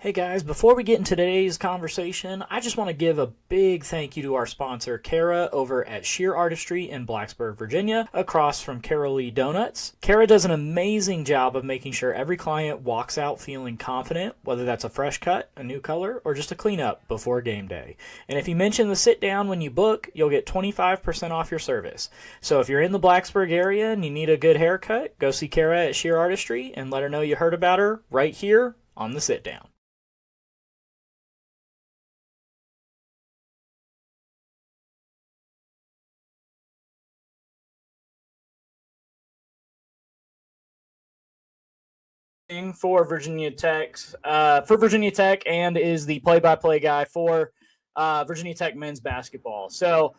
Hey guys, before we get into today's conversation, I just want to give a big thank you to our sponsor, Kara, over at Sheer Artistry in Blacksburg, Virginia, across from Carol Lee Donuts. Kara does an amazing job of making sure every client walks out feeling confident, whether that's a fresh cut, a new color, or just a cleanup before game day. And if you mention the sit down when you book, you'll get 25% off your service. So if you're in the Blacksburg area and you need a good haircut, go see Kara at Sheer Artistry and let her know you heard about her right here on the sit down. For Virginia Tech, and is the play-by-play guy for Virginia Tech men's basketball. So,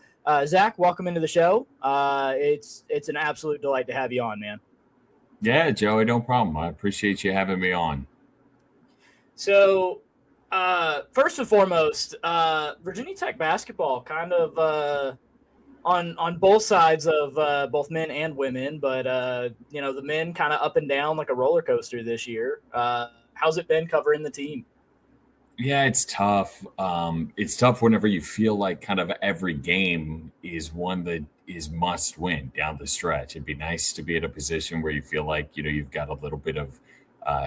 Zack, welcome into the show. It's an absolute delight to have you on, man. Yeah, Joey, no problem. I appreciate you having me on. So, first and foremost, Virginia Tech basketball kind of on both sides of both men and women, but the men kind of up and down like a roller coaster this year. How's it been covering the team? Yeah, it's tough. It's tough whenever you feel like kind of every game is one that is must win down the stretch. It'd be nice to be in a position where you feel like, you've got a little bit of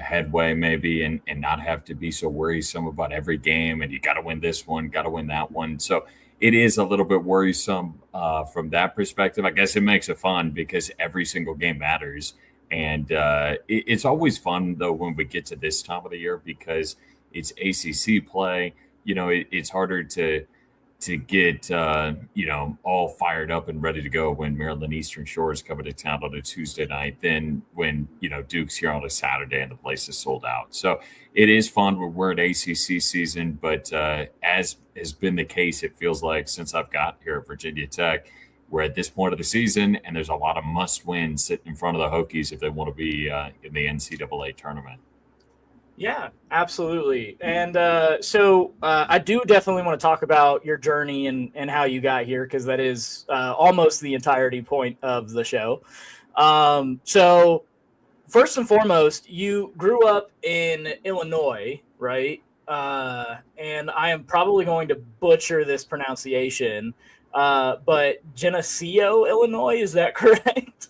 headway maybe and not have to be so worrisome about every game and you got to win this one, got to win that one. So it is a little bit worrisome from that perspective. I guess it makes it fun because every single game matters. And it's always fun, though, when we get to this time of the year because it's ACC play. It's harder to get all fired up and ready to go when Maryland Eastern Shore is coming to town on a Tuesday night than when Duke's here on a Saturday and the place is sold out. So it is fun when we're at ACC season, but as has been the case, it feels like since I've got here at Virginia Tech, we're at this point of the season and there's a lot of must wins sitting in front of the Hokies if they want to be in the NCAA tournament. Yeah, absolutely. And so I do definitely want to talk about your journey and how you got here, because that is almost the entirety point of the show. So first and foremost, you grew up in Illinois, right? And I am probably going to butcher this pronunciation, but Geneseo, Illinois, is that correct?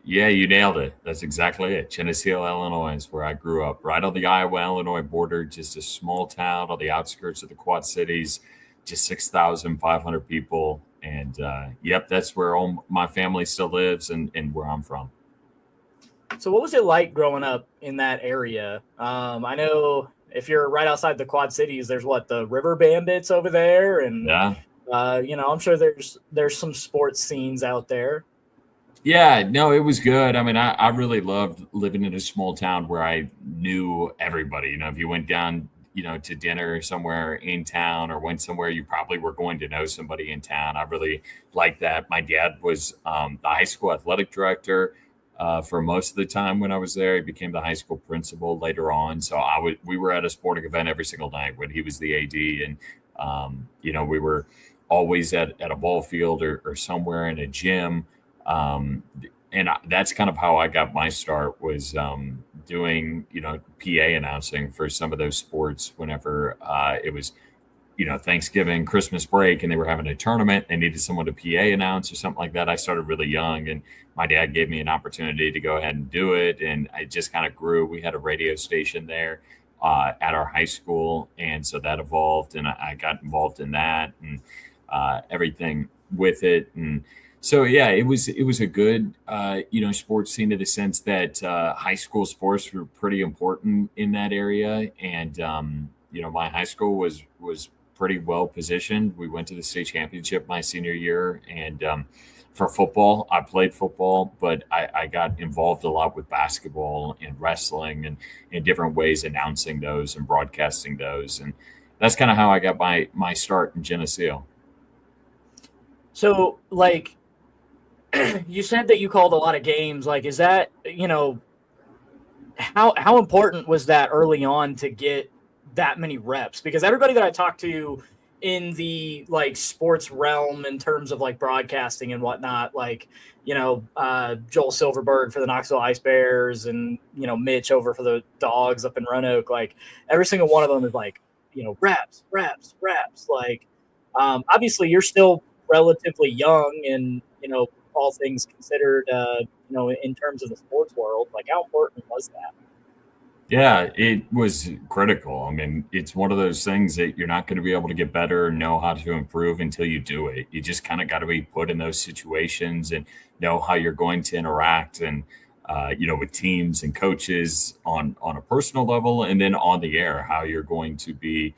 Yeah, you nailed it. That's exactly it. Geneseo, Illinois is where I grew up, right on the Iowa-Illinois border, just a small town on the outskirts of the Quad Cities, just 6,500 people. And yep, that's where all my family still lives and where I'm from. So what was it like growing up in that area? I know if you're right outside the Quad Cities, there's the River Bandits over there, and Yeah. I'm sure there's some sports scenes out there. Yeah, no, it was good. I mean, I really loved living in a small town where I knew everybody. If you went down, to dinner somewhere in town or went somewhere, you probably were going to know somebody in town. I really liked that. My dad was the high school athletic director for most of the time when I was there. He became the high school principal later on. So we were at a sporting event every single night when he was the AD. And, we were always at a ball field or somewhere in a gym. That's kind of how I got my start was doing, PA announcing for some of those sports whenever it was, Thanksgiving, Christmas break, and they were having a tournament. They needed someone to PA announce or something like that. I started really young, and my dad gave me an opportunity to go ahead and do it. And I just kind of grew. We had a radio station there at our high school. And so that evolved, and I got involved in that and everything with it. And so yeah, it was a good sports scene in the sense that high school sports were pretty important in that area, and my high school was pretty well positioned. We went to the state championship my senior year, and for football, I played football, but I got involved a lot with basketball and wrestling and in different ways, announcing those and broadcasting those, and that's kind of how I got my start in Geneseo. So you said that you called a lot of games. Is that, how important was that early on to get that many reps? Because everybody that I talk to in the like sports realm in terms of like broadcasting and whatnot, like, Joel Silverberg for the Knoxville Ice Bears and, Mitch over for the Dogs up in Roanoke, like every single one of them is like, reps, reps, reps. Like, obviously you're still relatively young and, all things considered, in terms of the sports world, like how important was that? Yeah, it was critical. I mean, it's one of those things that you're not going to be able to get better or know how to improve until you do it. You just kind of got to be put in those situations and know how you're going to interact and with teams and coaches on a personal level, and then on the air, how you're going to be,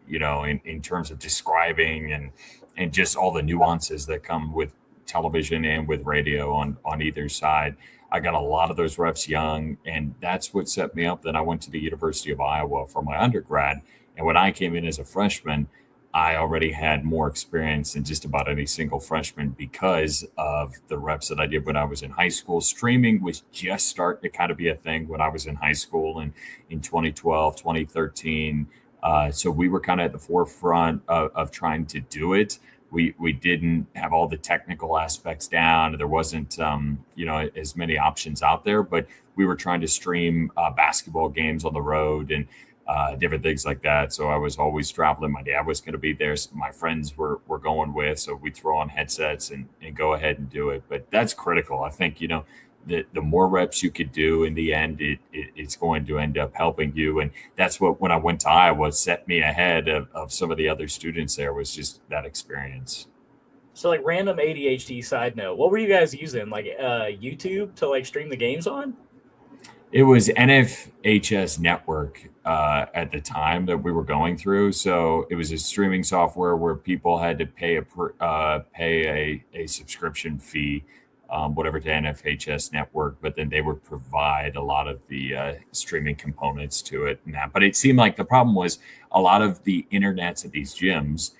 in terms of describing and just all the nuances that come with television and with radio on either side. I got a lot of those reps young, and that's what set me up. Then I went to the University of Iowa for my undergrad. And when I came in as a freshman, I already had more experience than just about any single freshman because of the reps that I did when I was in high school. Streaming was just starting to kind of be a thing when I was in high school and in 2012, 2013. So we were kind of at the forefront of trying to do it. We didn't have all the technical aspects down. There wasn't as many options out there, but we were trying to stream basketball games on the road and different things like that. So I was always traveling. My dad was going to be there. So my friends were going with, so we throw on headsets and go ahead and do it. But that's critical. I think, the more reps you could do in the end, it's going to end up helping you. And that's what, when I went to Iowa, set me ahead of some of the other students there, was just that experience. So like random ADHD side note, what were you guys using? Like YouTube to like stream the games on? It was NFHS Network at the time that we were going through. So it was a streaming software where people had to pay a subscription fee, whatever, to NFHS Network, but then they would provide a lot of the streaming components to it and that. But it seemed like the problem was a lot of the internets at these gyms.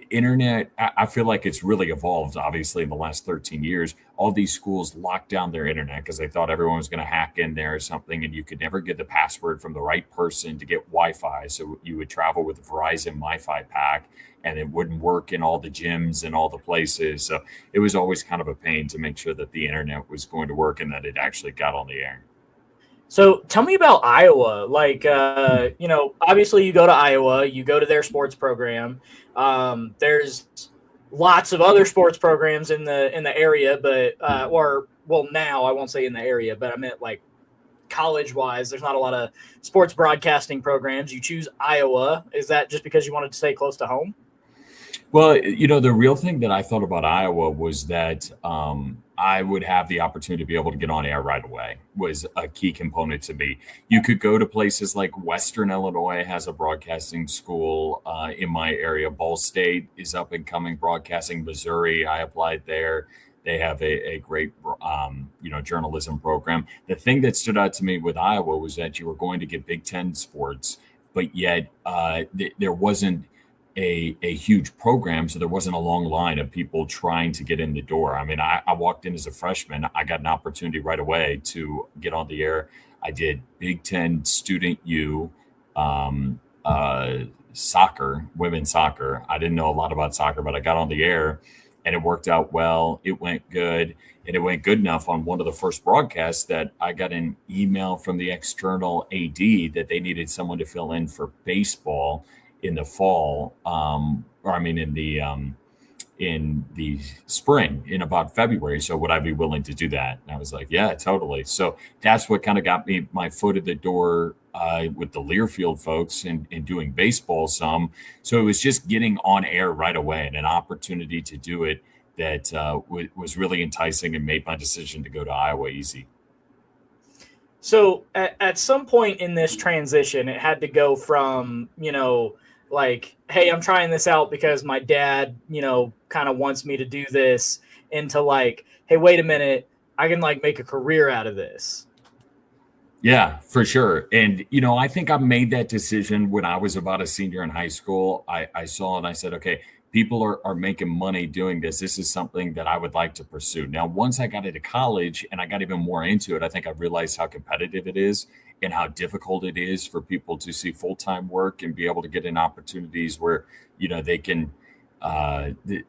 Internet, I feel like it's really evolved, obviously, in the last 13 years. All these schools locked down their internet because they thought everyone was going to hack in there or something, and you could never get the password from the right person to get Wi-Fi. So you would travel with a Verizon Wi-Fi pack, and it wouldn't work in all the gyms and all the places. So it was always kind of a pain to make sure that the internet was going to work and that it actually got on the air. So tell me about Iowa. Like, obviously you go to Iowa, you go to their sports program. There's lots of other sports programs in the area, but now I won't say in the area, but I meant like college wise. There's not a lot of sports broadcasting programs. You choose Iowa. Is that just because you wanted to stay close to home? Well, the real thing that I thought about Iowa was that I would have the opportunity to be able to get on air right away, was a key component to me. You could go to places like Western Illinois has a broadcasting school in my area. Ball State is up and coming broadcasting. Missouri, I applied there. They have a great, journalism program. The thing that stood out to me with Iowa was that you were going to get Big Ten sports, but yet there wasn't a huge program, so there wasn't a long line of people trying to get in the door. I mean, I walked in as a freshman. I got an opportunity right away to get on the air. I did Big Ten Student U soccer, women's soccer. I didn't know a lot about soccer, but I got on the air, and it worked out well. It went good, and it went good enough on one of the first broadcasts that I got an email from the external AD that they needed someone to fill in for baseball in the fall, in the spring, in about February. So would I be willing to do that? And I was like, yeah, totally. So that's what kind of got me my foot in the door with the Learfield folks and doing baseball some. So it was just getting on air right away and an opportunity to do it that was really enticing and made my decision to go to Iowa easy. So at some point in this transition, it had to go from, like, hey, I'm trying this out because my dad, kind of wants me to do this, into like, hey, wait a minute, I can like make a career out of this. Yeah, for sure. And, I think I made that decision when I was about a senior in high school. I saw and I said, okay, people are making money doing this. This is something that I would like to pursue. Now, once I got into college and I got even more into it, I think I realized how competitive it is. and how difficult it is for people to see full-time work and be able to get in opportunities where, they can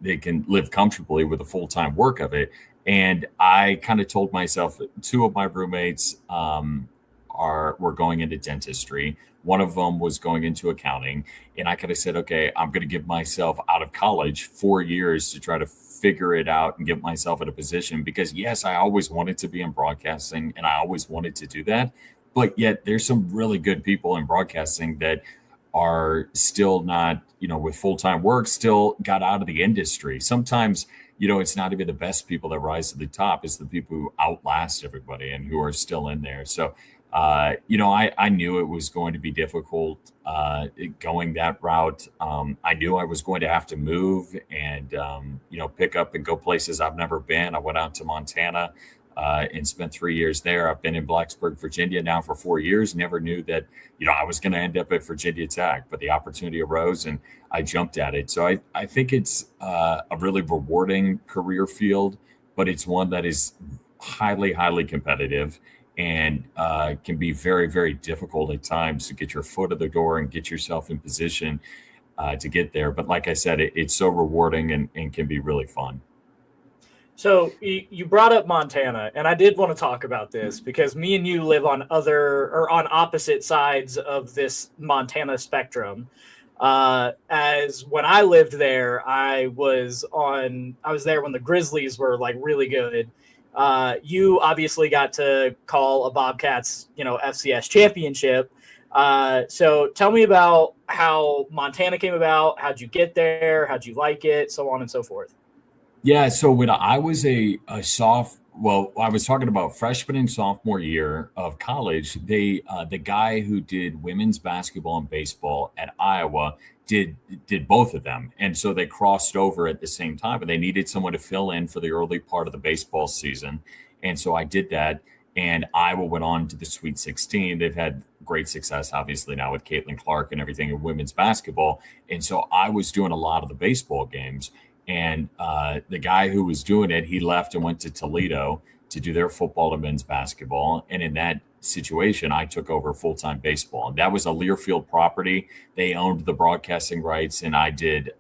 they can live comfortably with the full-time work of it. And I kind of told myself, two of my roommates were going into dentistry. One of them was going into accounting. And I kind of said, okay, I'm going to give myself out of college 4 years to try to figure it out and get myself in a position, because yes, I always wanted to be in broadcasting and I always wanted to do that. But yet there's some really good people in broadcasting that are still not, with full-time work, still got out of the industry. Sometimes, it's not even the best people that rise to the top. It's the people who outlast everybody and who are still in there. So, I knew it was going to be difficult going that route. I knew I was going to have to move and, pick up and go places I've never been. I went out to Montana and spent 3 years there. I've been in Blacksburg, Virginia now for 4 years. Never knew that, I was going to end up at Virginia Tech, but the opportunity arose and I jumped at it. So I think it's a really rewarding career field, but it's one that is highly, highly competitive and can be very, very difficult at times to get your foot in the door and get yourself in position to get there. But like I said, it's so rewarding and can be really fun. So you brought up Montana, and I did want to talk about this because me and you live on opposite sides of this Montana spectrum. As when I lived there, I was there when the Grizzlies were like really good. You obviously got to call a Bobcats, FCS championship. So tell me about how Montana came about. How'd you get there? How'd you like it? So on and so forth. Yeah, so when I was I was talking about freshman and sophomore year of college. The guy who did women's basketball and baseball at Iowa did both of them, and so they crossed over at the same time. And they needed someone to fill in for the early part of the baseball season, and so I did that. And Iowa went on to the Sweet 16. They've had great success, obviously, now with Caitlin Clark and everything in women's basketball. And so I was doing a lot of the baseball games. And the guy who was doing it, he left and went to Toledo to do their football and men's basketball. And in that situation, I took over full-time baseball. And that was a Learfield property. They owned the broadcasting rights, and I did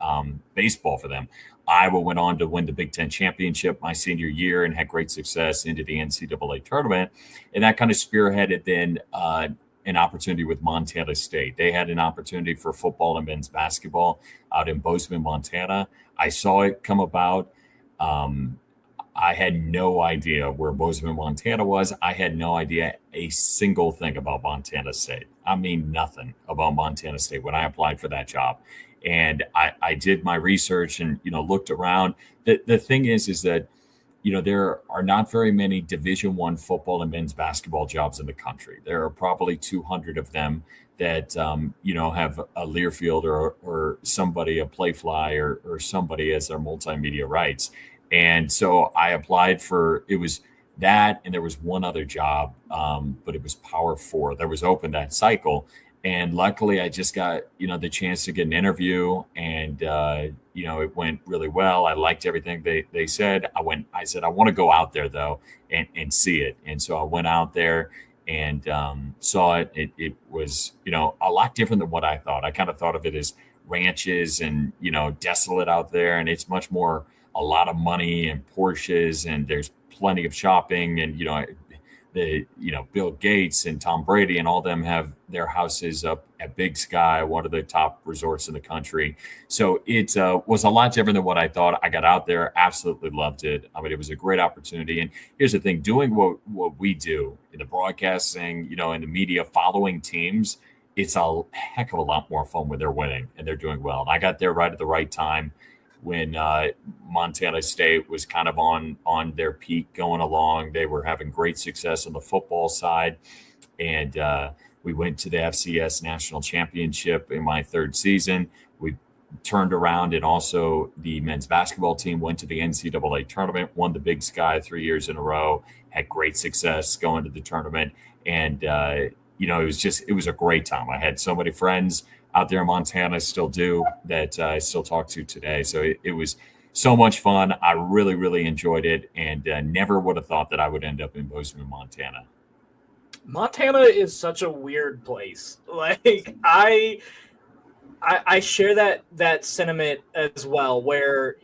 baseball for them. Iowa went on to win the Big Ten championship my senior year and had great success into the NCAA tournament. And that kind of spearheaded then an opportunity with Montana State. They had an opportunity for football and men's basketball out in Bozeman, Montana. I saw it come about. I had no idea where Bozeman, Montana was. I had no idea a single thing about Montana State. I mean, nothing about Montana State when I applied for that job. And I did my research and, looked around. The thing is that, there are not very many Division I football and men's basketball jobs in the country. There are probably 200 of them that, have a Learfield or somebody, a Playfly or somebody as their multimedia rights. And so I applied it was that, and there was one other job, but it was Power 4 that was open that cycle. And luckily I just got, the chance to get an interview, and, it went really well. I liked everything they said. I said, I want to go out there though and see it. And so I went out there and saw it. It was, a lot different than what I thought. I kind of thought of it as ranches and, desolate out there. And it's much more a lot of money and Porsches, and there's plenty of shopping. And, Bill Gates and Tom Brady and all them have their houses up at Big Sky, one of the top resorts in the country. So it was a lot different than what I thought. I got out there, absolutely loved it. I mean, it was a great opportunity. And here's the thing, doing what we do in the broadcasting, in the media, following teams, it's a heck of a lot more fun when they're winning and they're doing well. And I got there right at the right time when Montana State was kind of on their peak going along. They were having great success on the football side. And we went to the FCS National Championship in my third season. We turned around, and also the men's basketball team went to the NCAA tournament, won the Big Sky 3 years in a row, had great success going to the tournament. And, it was a great time. I had so many friends out there in Montana, still do, that I still talk to today. So it was so much fun. I really, really enjoyed it, and never would have thought that I would end up in Bozeman, Montana. Montana is such a weird place. Like I share that sentiment as well. Where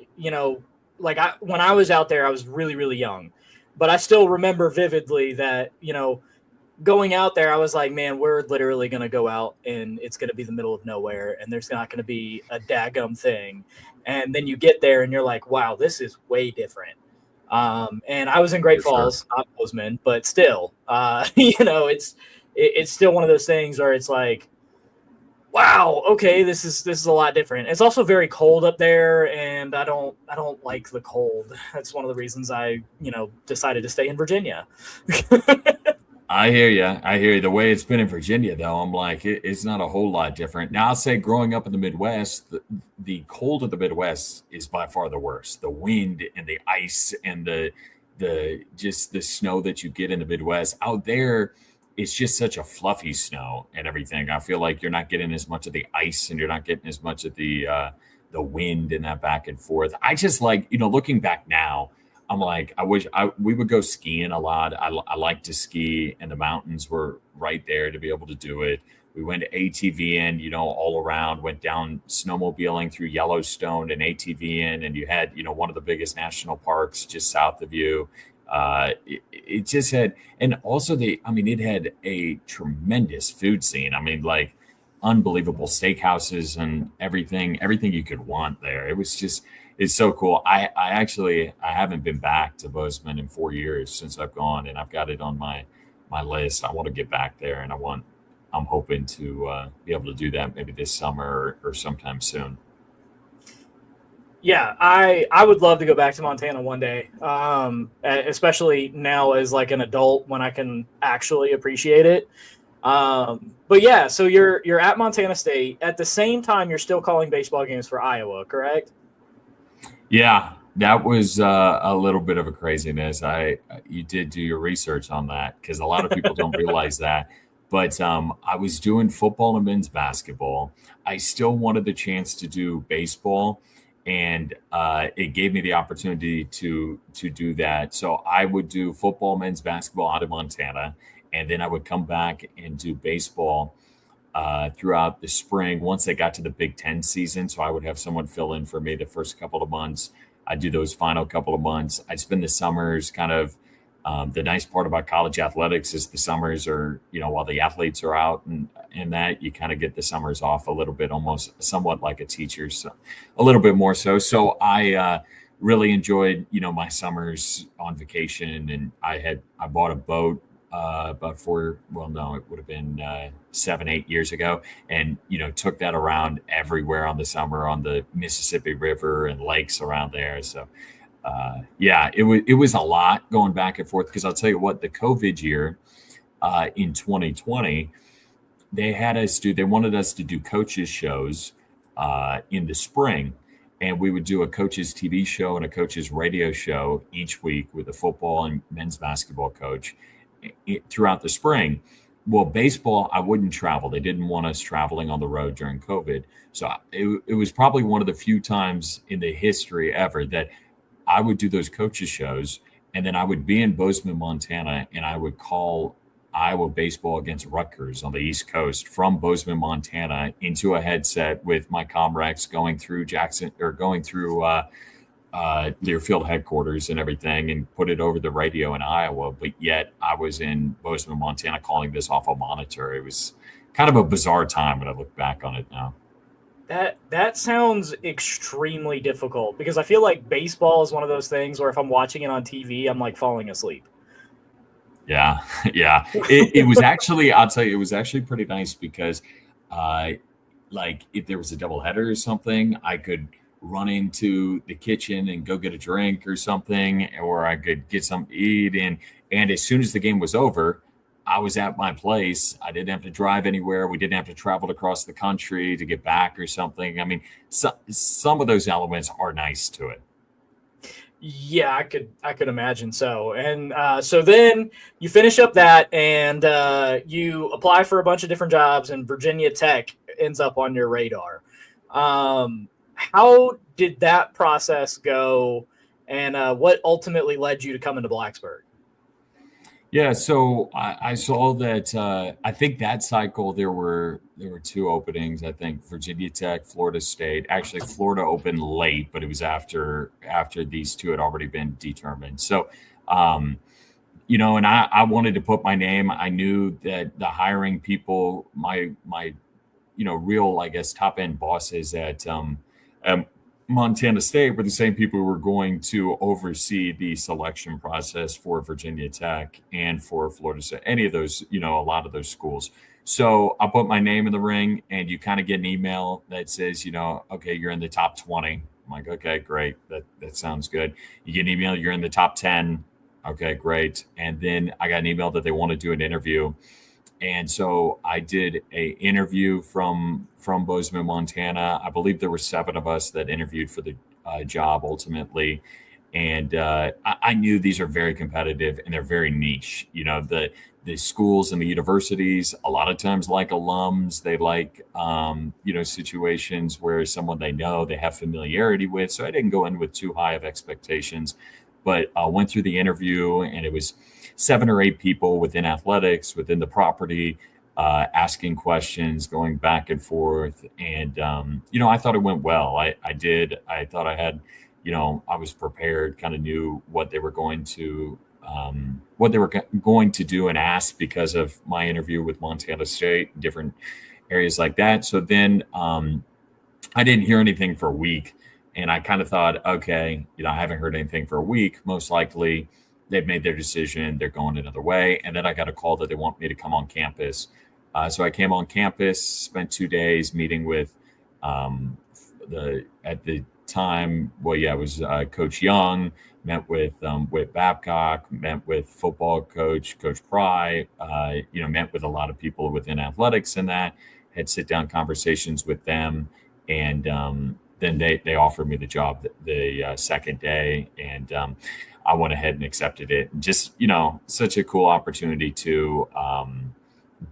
like when I was out there, I was really really young, but I still remember vividly that going out there, I was like, man, we're literally going to go out and it's going to be the middle of nowhere and there's not going to be a daggum thing. And then you get there and you're like, wow, this is way different. And I was in Great For sure. Falls, not Bozeman, but still, it's still one of those things where it's like, wow, okay, this is a lot different. It's also very cold up there, and I don't like the cold. That's one of the reasons I decided to stay in Virginia. I hear you. I hear you. The way it's been in Virginia, though, I'm like, it's not a whole lot different. Now, I'll say growing up in the Midwest, the cold of the Midwest is by far the worst. The wind and the ice and the just the snow that you get in the Midwest out there, it's just such a fluffy snow and everything. I feel like you're not getting as much of the ice and you're not getting as much of the wind and that back and forth. I just like, looking back now, I'm like, I wish we would go skiing a lot. I like to ski, and the mountains were right there to be able to do it. We went to ATVing, all around, went down snowmobiling through Yellowstone and ATVing, and you had, one of the biggest national parks just south of you. It just had, and also it had a tremendous food scene. I mean, like unbelievable steakhouses and everything you could want there. It was just, it's so cool. I haven't been back to Bozeman in 4 years since I've gone, and I've got it on my list. I want to get back there, and I'm hoping to be able to do that maybe this summer or sometime soon. Yeah, I would love to go back to Montana one day, especially now as like an adult when I can actually appreciate it. But yeah, so you're at Montana State at the same time you're still calling baseball games for Iowa, correct? Yeah, that was a little bit of a craziness. You did do your research on that because a lot of people don't realize that. But I was doing football and men's basketball. I still wanted the chance to do baseball, and it gave me the opportunity to do that. So I would do football, men's basketball out of Montana, and then I would come back and do baseball throughout the spring once they got to the Big Ten season. So I would have someone fill in for me the first couple of months. I'd do those final couple of months. I'd spend the summers kind of. The nice part about college athletics is the summers are, while the athletes are out and that you kind of get the summers off a little bit, almost somewhat like a teacher, so a little bit more so. So I really enjoyed, my summers on vacation, and I bought a boat about it would have been 7, 8 years ago, and took that around everywhere on the summer on the Mississippi River and lakes around there. So yeah, it was a lot going back and forth because I'll tell you what, the COVID year in 2020, they wanted us to do coaches shows in the spring, and we would do a coaches TV show and a coaches radio show each week with a football and men's basketball coach throughout the spring. Well, baseball, I wouldn't travel. They didn't want us traveling on the road during COVID. So it was probably one of the few times in the history ever that I would do those coaches shows, and then I would be in Bozeman, Montana, and I would call Iowa baseball against Rutgers on the East Coast from Bozeman, Montana, into a headset with my comrades going through Learfield headquarters and everything, and put it over the radio in Iowa. But yet I was in Bozeman, Montana, calling this off a monitor. It was kind of a bizarre time when I look back on it now. That sounds extremely difficult because I feel like baseball is one of those things where if I'm watching it on TV, I'm like falling asleep. Yeah, yeah. It was actually, I'll tell you, it was actually pretty nice because, like, if there was a doubleheader or something, I could run into the kitchen and go get a drink or something, or I could get something to eat. And as soon as the game was over, I was at my place. I didn't have to drive anywhere. We didn't have to travel across the country to get back or something. I mean, some of those elements are nice to it. Yeah, I could imagine so. And so then you finish up that and you apply for a bunch of different jobs, and Virginia Tech ends up on your radar. How did that process go, and what ultimately led you to come into Blacksburg? Yeah, so I saw that. I think that cycle there were two openings. I think Virginia Tech, Florida State. Actually, Florida opened late, but it was after these two had already been determined. So, um, and I wanted to put my name. I knew that the hiring people, my real, I guess, top end bosses at Montana State were the same people who were going to oversee the selection process for Virginia Tech and for Florida State, any of those, a lot of those schools. So I put my name in the ring, and you kind of get an email that says, okay, you're in the top 20. I'm like, okay, great. That sounds good. You get an email, you're in the top 10. Okay, great. And then I got an email that they want to do an interview. And so I did a interview from Bozeman, Montana. I believe there were 7 of us that interviewed for the job ultimately, and I knew these are very competitive and they're very niche. The schools and the universities a lot of times like alums. They like situations where someone they know, they have familiarity with. So I didn't go in with too high of expectations, but went through the interview, and it was 7 or 8 people within athletics, within the property, asking questions, going back and forth. And, I thought it went well. I did. I thought I had, I was prepared, kind of knew what they were going to, going to do and ask because of my interview with Montana State, different areas like that. So then I didn't hear anything for a week. And I kind of thought, okay, I haven't heard anything for a week. Most likely they've made their decision. They're going another way. And then I got a call that they want me to come on campus. So I came on campus, spent 2 days meeting with at the time, it was Coach Young, met with Babcock, met with football Coach Pry, met with a lot of people within athletics and that, had sit down conversations with them. And then they offered me the job the second day. And I went ahead and accepted it. Just, such a cool opportunity to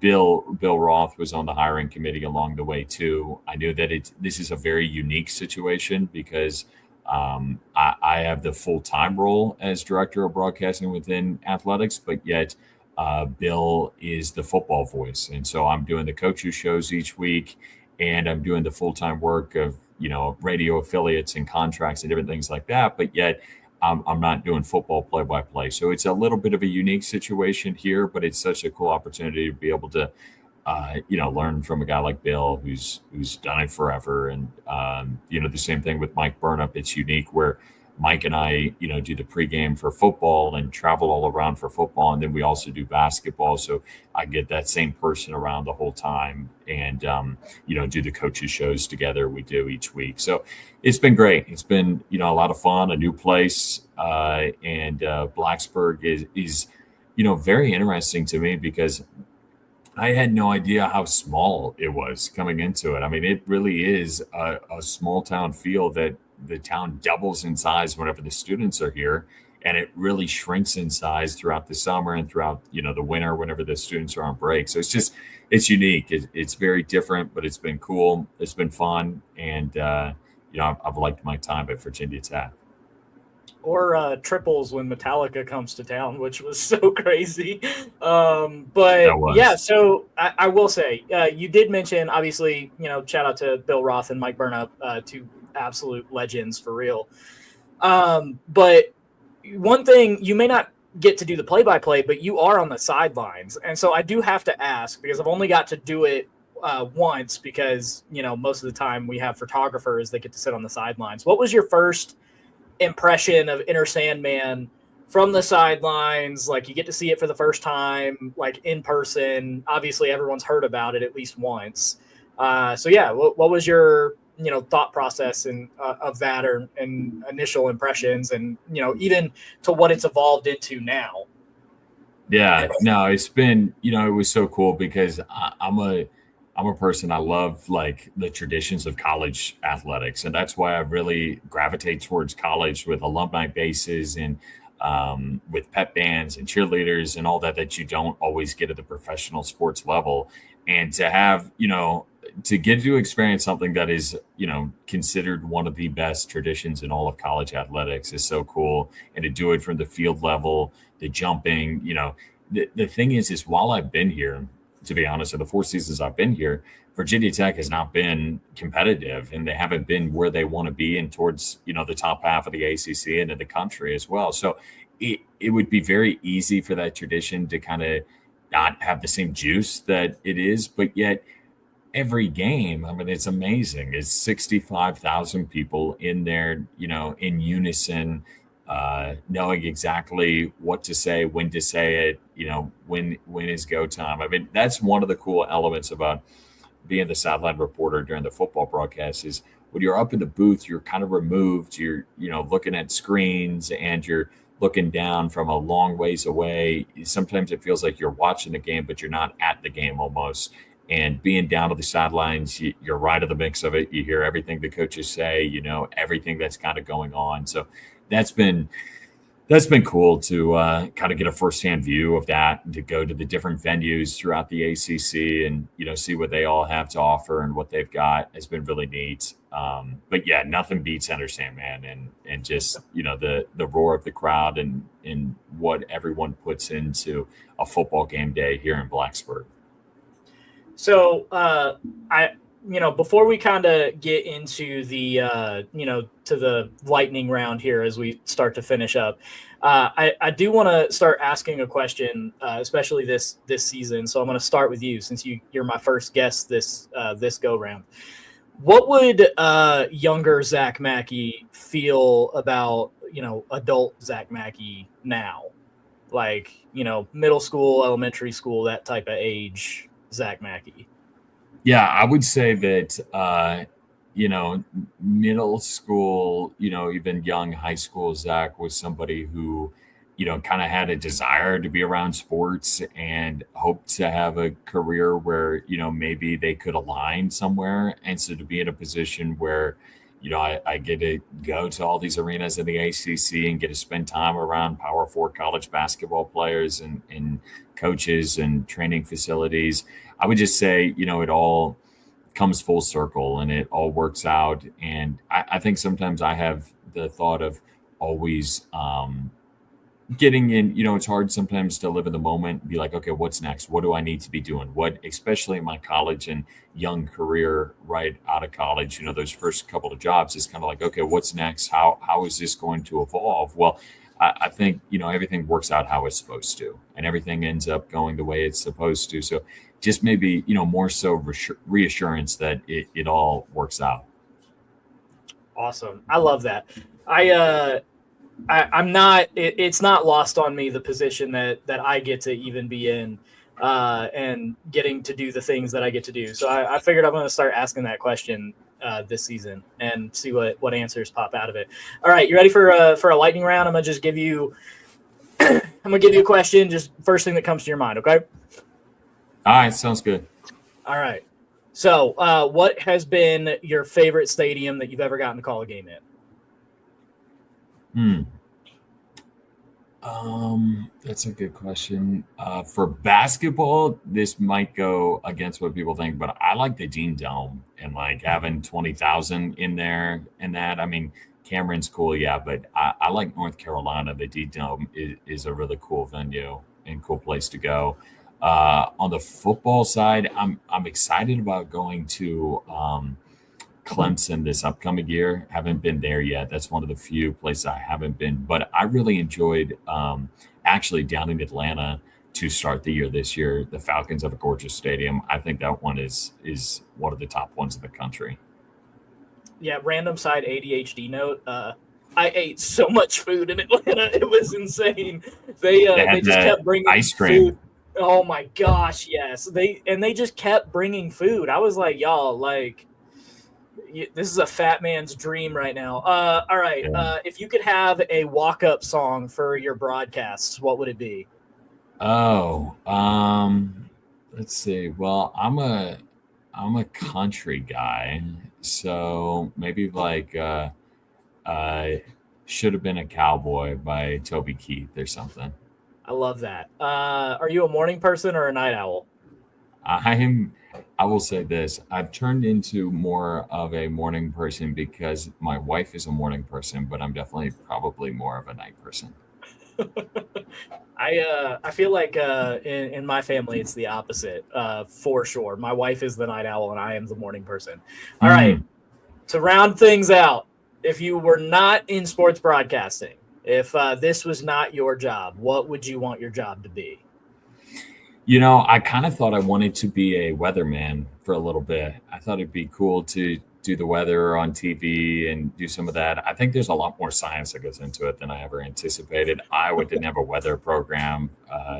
Bill Roth was on the hiring committee along the way too. I knew that this is a very unique situation because I have the full-time role as director of broadcasting within athletics, but yet Bill is the football voice. And so I'm doing the coaches shows each week, and I'm doing the full-time work of, radio affiliates and contracts and different things like that. But yet I'm not doing football play-by-play. So it's a little bit of a unique situation here, but it's such a cool opportunity to be able to, learn from a guy like Bill who's done it forever. And, the same thing with Mike Burnup. It's unique where Mike and I, do the pregame for football and travel all around for football. And then we also do basketball. So I get that same person around the whole time and, do the coaches shows together. We do each week. So it's been great. It's been, a lot of fun, a new place. And Blacksburg is, very interesting to me because I had no idea how small it was coming into it. I mean, it really is a small town feel that the town doubles in size whenever the students are here, and it really shrinks in size throughout the summer and throughout the winter whenever the students are on break. So it's unique. It's very different, but it's been cool. It's been fun, and I've liked my time at Virginia Tech. Or triples when Metallica comes to town, which was so crazy. But yeah, so I will say, you did mention, obviously, shout out to Bill Roth and Mike Burnup, two absolute legends for real. But one thing, you may not get to do the play-by-play, but you are on the sidelines. And so I do have to ask, because I've only got to do it once because, most of the time we have photographers that get to sit on the sidelines. What was your first impression of Enter Sandman from the sidelines? Like, you get to see it for the first time, like in person. Obviously everyone's heard about it at least once. So yeah, what was your thought process and of that, or and initial impressions, and even to what it's evolved into now? Yeah, no, it's been it was so cool because I'm a person, I love like the traditions of college athletics. And that's why I really gravitate towards college with alumni bases and with pep bands and cheerleaders and all that you don't always get at the professional sports level. And to have, to get to experience something that is, considered one of the best traditions in all of college athletics is so cool. And to do it from the field level, the jumping, the thing is while I've been here, to be honest, in the 4 seasons I've been here, Virginia Tech has not been competitive, and they haven't been where they want to be and towards the top half of the ACC and in the country as well. So it would be very easy for that tradition to kind of not have the same juice that it is, but yet every game, I mean, it's amazing. It's 65,000 people in there, in unison, knowing exactly what to say, when to say it, when is go time. I mean, that's one of the cool elements about being the sideline reporter during the football broadcast is when you're up in the booth, you're kind of removed. You're, looking at screens and you're looking down from a long ways away. Sometimes it feels like you're watching the game, but you're not at the game almost. And being down to the sidelines, you're right in the mix of it. You hear everything the coaches say, everything that's kind of going on. So that's been cool to kind of get a firsthand view of that, and to go to the different venues throughout the ACC and see what they all have to offer and what they've got. It's been really neat. But yeah, nothing beats Enter Sandman and just the roar of the crowd and what everyone puts into a football game day here in Blacksburg. So before we kind of get into the to the lightning round here as we start to finish up, I do want to start asking a question, especially this season. So I'm going to start with you, since you're my first guest this go round. What would younger Zack Mackey feel about adult Zack Mackey now, like middle school, elementary school, that type of age Zack Mackey? Yeah, I would say that, middle school, even young high school Zack was somebody who, kind of had a desire to be around sports and hoped to have a career where, maybe they could align somewhere. And so to be in a position where, I get to go to all these arenas in the ACC and get to spend time around Power 4 college basketball players and coaches and training facilities. I would just say, it all comes full circle and it all works out. And I think sometimes I have the thought of always getting in, it's hard sometimes to live in the moment and be like, okay, what's next? What do I need to be doing? What, especially in my college and young career right out of college, those first couple of jobs is kind of like, okay, what's next? How is this going to evolve? Well, I think, everything works out how it's supposed to, and everything ends up going the way it's supposed to. So just maybe, more so reassurance that it all works out. Awesome. I love that. I'm not. It's not lost on me the position that I get to even be in, and getting to do the things that I get to do. So I figured I'm going to start asking that question this season and see what answers pop out of it. All right, you ready for a lightning round? I'm gonna just give you. I'm gonna give you a question. Just first thing that comes to your mind. Okay. All right, sounds good. All right. So, what has been your favorite stadium that you've ever gotten to call a game in? That's a good question. For basketball, this might go against what people think, but I like the Dean Dome and like having 20,000 in there and that. I mean, Cameron's cool, yeah, but I like North Carolina. The Dean Dome is a really cool venue and cool place to go. On the football side, I'm excited about going to Clemson this upcoming year. Haven't been there yet. That's one of the few places I haven't been, but I really enjoyed actually down in Atlanta to start the year this year. The Falcons have a gorgeous stadium. I think that one is one of the top ones in the country. Yeah, random side ADHD note. I ate so much food in Atlanta. It was insane. They just kept bringing ice cream. Food. Oh my gosh, yes. They just kept bringing food. I was like, y'all, like, this is a fat man's dream right now. All right. Yeah. If you could have a walk-up song for your broadcasts, what would it be? Oh, let's see. Well, I'm a country guy, so maybe like Should Have Been a Cowboy by Toby Keith or something. I love that. Are you a morning person or a night owl? I will say this. I've turned into more of a morning person because my wife is a morning person, but I'm definitely probably more of a night person. I feel like in my family it's the opposite for sure. My wife is the night owl and I am the morning person. All right, Mm. to round things out, if you were not in sports broadcasting, if this was not your job, what would you want your job to be? I kind of thought I wanted to be a weatherman for a little bit. I thought it'd be cool to do the weather on TV and do some of that. I think there's a lot more science that goes into it than I ever anticipated. Iowa didn't have a weather program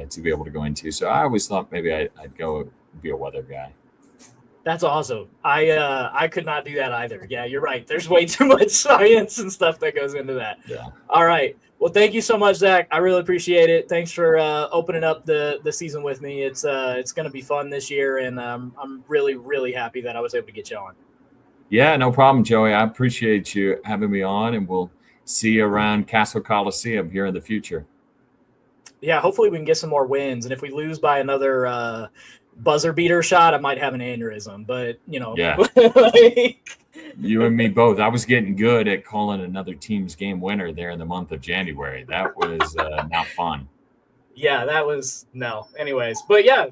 to be able to go into, so I always thought maybe I'd go be a weather guy. That's awesome. I could not do that either. Yeah, you're right. There's way too much science and stuff that goes into that. Yeah. All right. Well, thank you so much, Zach. I really appreciate it. Thanks for opening up the season with me. It's going to be fun this year, and I'm really, really happy that I was able to get you on. Yeah, no problem, Joey. I appreciate you having me on, and we'll see you around Castle Coliseum here in the future. Yeah, hopefully we can get some more wins, and if we lose by another buzzer beater shot, I might have an aneurysm. But Yeah. like, You and me both. I was getting good at calling another team's game winner there in the month of January. That was not fun. Yeah, that was no. Anyways, but yeah,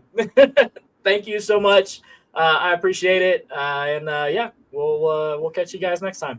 thank you so much. I appreciate it, and yeah, we'll catch you guys next time.